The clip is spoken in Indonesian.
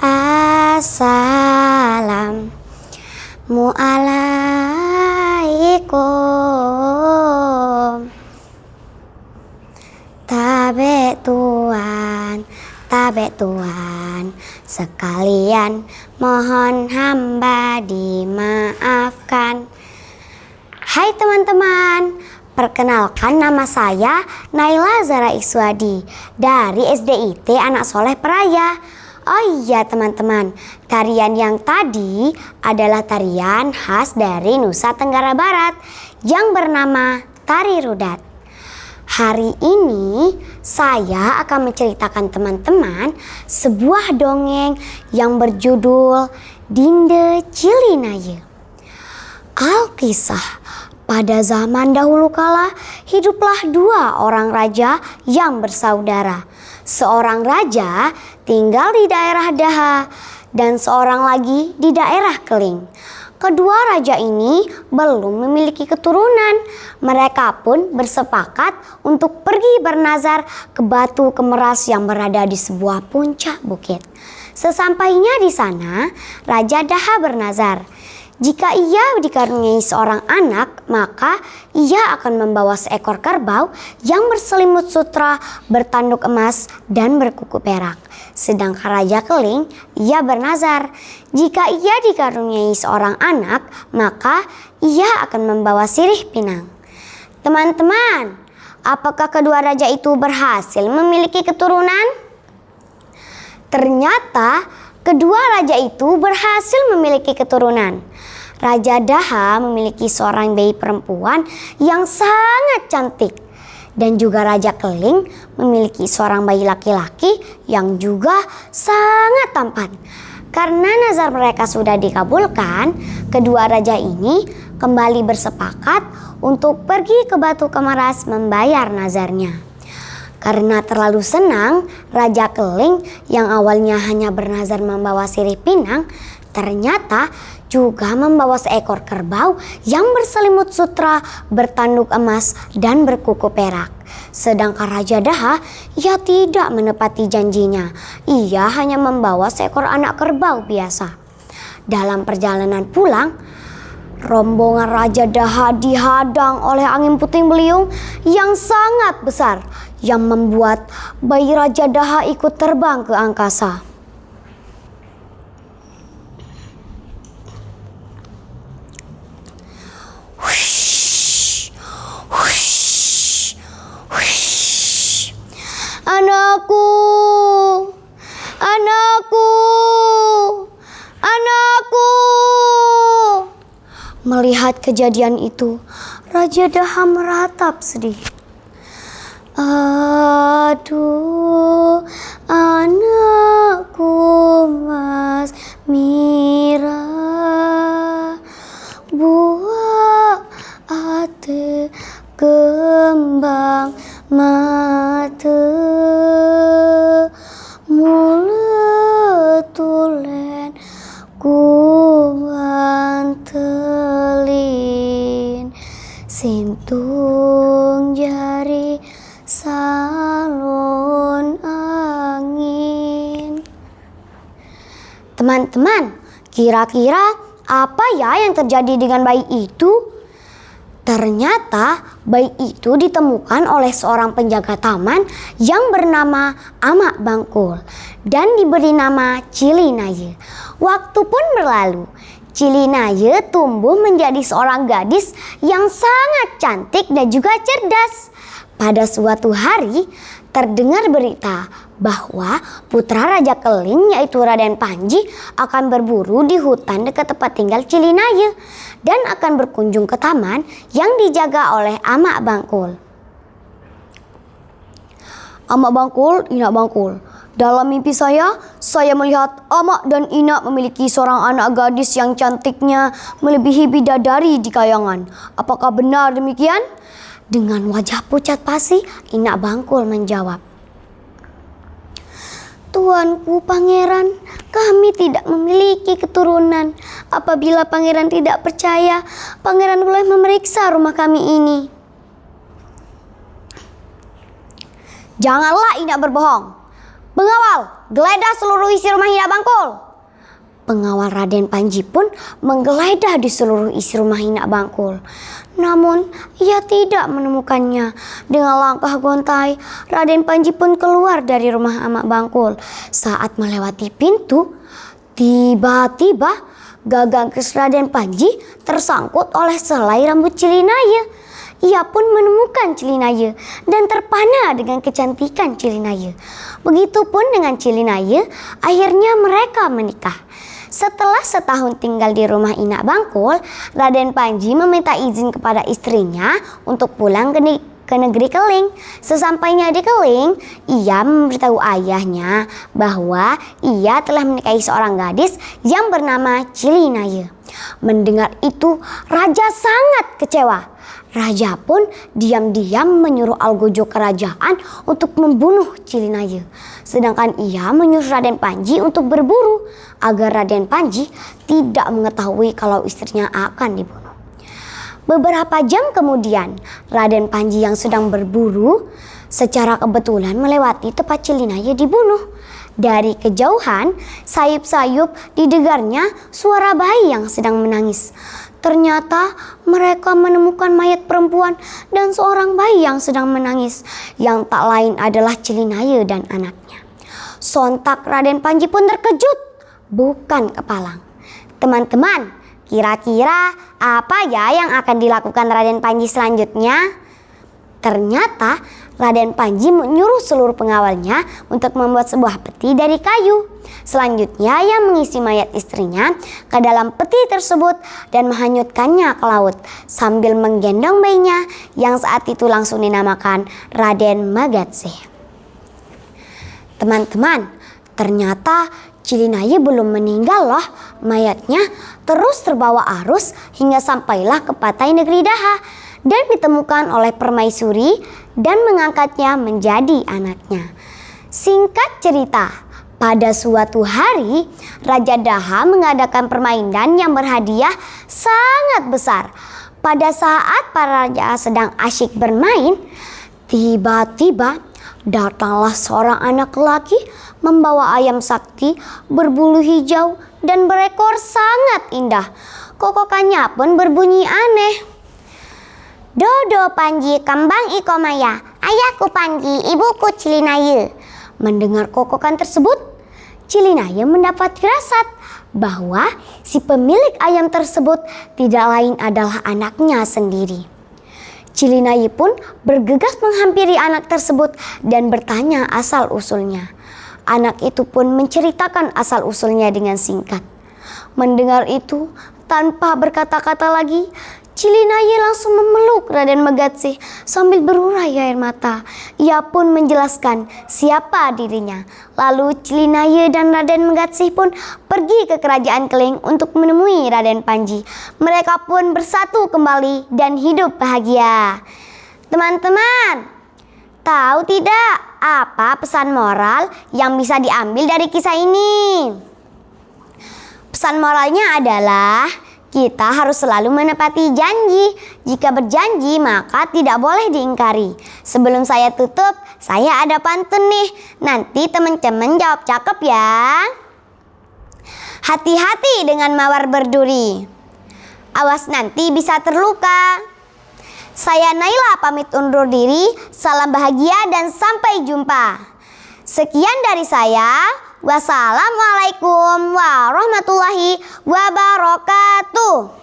Assalamualaikum. Tabe tuan, sekalian mohon hamba dimaafkan. Hai teman-teman, perkenalkan nama saya Naila Zara Iswadi dari SDIT Anak Soleh Peraya. Oh iya teman-teman, tarian yang tadi adalah tarian khas dari Nusa Tenggara Barat yang bernama Tari Rudat. Hari ini saya akan menceritakan teman-teman sebuah dongeng yang berjudul Dinde Cilinaye. Alkisah, pada zaman dahulu kala hiduplah dua orang raja yang bersaudara. Seorang raja tinggal di daerah Daha dan seorang lagi di daerah Keling. Kedua raja ini belum memiliki keturunan. Mereka pun bersepakat untuk pergi bernazar ke Batu Kemeras yang berada di sebuah puncak bukit. Sesampainya di sana, Raja Daha bernazar, jika ia dikaruniai seorang anak, maka ia akan membawa seekor kerbau yang berselimut sutra, bertanduk emas, dan berkuku perak. Sedangkan Raja Keling, ia bernazar, jika ia dikaruniai seorang anak, maka ia akan membawa sirih pinang. Teman-teman, apakah kedua raja itu berhasil memiliki keturunan? Ternyata kedua raja itu berhasil memiliki keturunan. Raja Daha memiliki seorang bayi perempuan yang sangat cantik. Dan juga Raja Keling memiliki seorang bayi laki-laki yang juga sangat tampan. Karena nazar mereka sudah dikabulkan, kedua raja ini kembali bersepakat untuk pergi ke Batu Kemeras membayar nazarnya. Karena terlalu senang, Raja Keling yang awalnya hanya bernazar membawa sirih pinang, ternyata juga membawa seekor kerbau yang berselimut sutra, bertanduk emas, dan berkuku perak. Sedangkan Raja Daha, ia tidak menepati janjinya. Ia hanya membawa seekor anak kerbau biasa. Dalam perjalanan pulang, rombongan Raja Daha dihadang oleh angin puting beliung yang sangat besar yang membuat bayi Raja Daha ikut terbang ke angkasa. Anakku, anakku, anakku. Melihat kejadian itu, Raja Daha meratap sedih. Aduh, anakku Mas Mira, buah ate kembang mata, mulut tulen kuantelin, sintung jari salon angin. Teman-teman, kira-kira apa ya yang terjadi dengan bayi itu? Ternyata bayi itu ditemukan oleh seorang penjaga taman yang bernama Amak Bangkul dan diberi nama Cilinaye. Waktu pun berlalu, Cilinaye tumbuh menjadi seorang gadis yang sangat cantik dan juga cerdas. Pada suatu hari, terdengar berita bahwa putra Raja Keling yaitu Raden Panji akan berburu di hutan dekat tempat tinggal Cilinaye dan akan berkunjung ke taman yang dijaga oleh Amak Bangkul. Amak Bangkul, Inak Bangkul. Dalam mimpi saya melihat Amak dan Inak memiliki seorang anak gadis yang cantiknya melebihi bidadari di kayangan. Apakah benar demikian? Dengan wajah pucat pasi, Inak Bangkul menjawab, Tuanku pangeran, kami tidak memiliki keturunan. Apabila pangeran tidak percaya, pangeran boleh memeriksa rumah kami ini. Janganlah Inak berbohong. "Pengawal, geledah seluruh isi rumah Hina Bangkul." Pengawal Raden Panji pun menggeledah di seluruh isi rumah Hina Bangkul. Namun ia tidak menemukannya. Dengan langkah gontai, Raden Panji pun keluar dari rumah Amak Bangkul. Saat melewati pintu, tiba-tiba gagang keris Raden Panji tersangkut oleh selai rambut Cilinaya. Ia pun menemukan Cilinaya dan terpana dengan kecantikan Cilinaya. Begitupun dengan Cilinaya, akhirnya mereka menikah. Setelah setahun tinggal di rumah Inak Bangkul, Raden Panji meminta izin kepada istrinya untuk pulang ke negeri Keling. Sesampainya di Keling, ia memberitahu ayahnya bahwa ia telah menikahi seorang gadis yang bernama Cilinaya. Mendengar itu, raja sangat kecewa. Raja pun diam-diam menyuruh algojo kerajaan untuk membunuh Cilinaya. Sedangkan ia menyuruh Raden Panji untuk berburu agar Raden Panji tidak mengetahui kalau istrinya akan dibunuh. Beberapa jam kemudian, Raden Panji yang sedang berburu secara kebetulan melewati tempat Cilinaya dibunuh. Dari kejauhan, sayup-sayup didengarnya suara bayi yang sedang menangis. Ternyata mereka menemukan mayat perempuan dan seorang bayi yang sedang menangis, yang tak lain adalah Cilinaya dan anaknya. Sontak Raden Panji pun terkejut, bukan kepalang. Teman-teman, kira-kira apa ya yang akan dilakukan Raden Panji selanjutnya? Ternyata Raden Panji menyuruh seluruh pengawalnya untuk membuat sebuah peti dari kayu. Selanjutnya ia mengisi mayat istrinya ke dalam peti tersebut dan menghanyutkannya ke laut sambil menggendong bayinya yang saat itu langsung dinamakan Raden Magatsih. Teman-teman, ternyata Cilinaya belum meninggal loh. Mayatnya terus terbawa arus hingga sampailah ke pantai negeri Daha dan ditemukan oleh permaisuri dan mengangkatnya menjadi anaknya. Singkat cerita, pada suatu hari Raja Daha mengadakan permainan yang berhadiah sangat besar. Pada saat para raja sedang asyik bermain, tiba-tiba datanglah seorang anak lelaki membawa ayam sakti berbulu hijau dan berekor sangat indah. Kokokannya pun berbunyi aneh. "Dodo Panji kembang iko maya, ayahku Panji, ibuku Cilinaya." Mendengar kokokan tersebut, Cilinaya mendapat firasat bahwa si pemilik ayam tersebut tidak lain adalah anaknya sendiri. Cilinaya pun bergegas menghampiri anak tersebut dan bertanya asal-usulnya. Anak itu pun menceritakan asal-usulnya dengan singkat. Mendengar itu, tanpa berkata-kata lagi, Cilinaya langsung memeluk Raden Magatsih sambil berurai air mata. Ia pun menjelaskan siapa dirinya. Lalu Cilinaya dan Raden Magatsih pun pergi ke kerajaan Keling untuk menemui Raden Panji. Mereka pun bersatu kembali dan hidup bahagia. Teman-teman, tahu tidak apa pesan moral yang bisa diambil dari kisah ini? Pesan moralnya adalah kita harus selalu menepati janji. Jika berjanji maka tidak boleh diingkari. Sebelum saya tutup, saya ada pantun nih. Nanti teman-teman jawab cakep ya. Hati-hati dengan mawar berduri, awas nanti bisa terluka. Saya Naila pamit undur diri. Salam bahagia dan sampai jumpa. Sekian dari saya. Wassalamualaikum warahmatullahi wabarakatuh.